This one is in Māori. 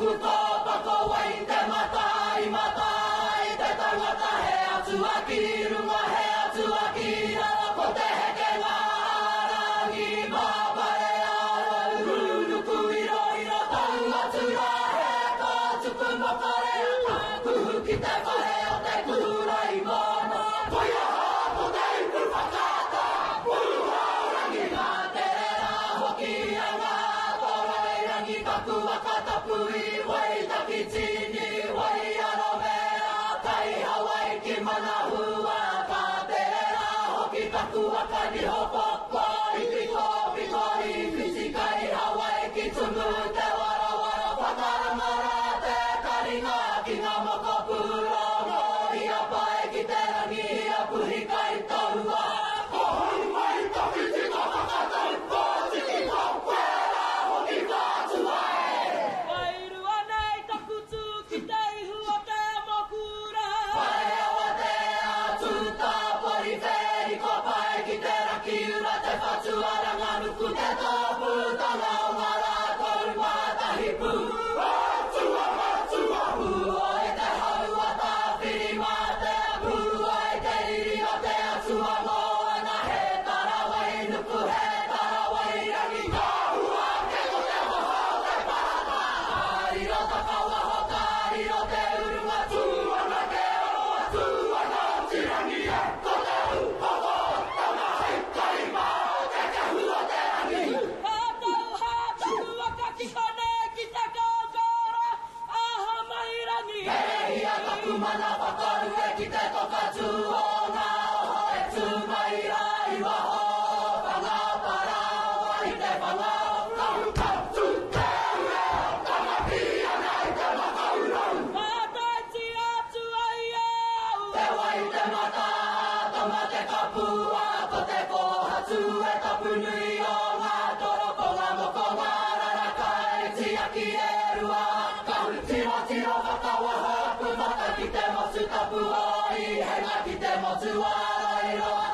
くとばこはいてまたいまたいてたまたへやつはきるまへやつはきらこてへけがあらぎばばれあらうるくいろいろたんがつらへかつくもかれやたくふきてかれよてくらいものとやはこていくばかたぶはらぎがてらほきやがくわかたぷいわいたきちにわいやろめらたいはわいきまなふわかてらほきかくわかにほぽっこいぴこぴこいみじかいはわいきつむてわらわらぱたらまらてかりがきがもこぷろのいやぱいきてらにやぷひかいとうわほんまいたきちがはかたいぽじきとぺらほきかつわくてとぶたなおまらこるまたひぷあつわふおいてはるわたぴりまてふおいてりりわてあつわもあなへたらわいぬくへたらわいらぎがふわけごてほほてぱらたありろたかわほかりろてうるまつわなけおわつわなちらにやっこてうほほたまへったりまmana pakar we kita to kaju na ho e tu mai rai wa ho panga para wa ite panga ka ka tu te we ta ma ki anai ta ma ka ro mata chi a tu ai e te wa ite mata ta ma te ka pu wa ko te ko ha tu e ta pu nui o nga to ro ko nga mo ko nga ra ra kai chi a ki e ru a ka ti ro ka ka wa ha pu ma ka ki te mo su ta pu o i he nga ki te mo tu wa ro i ro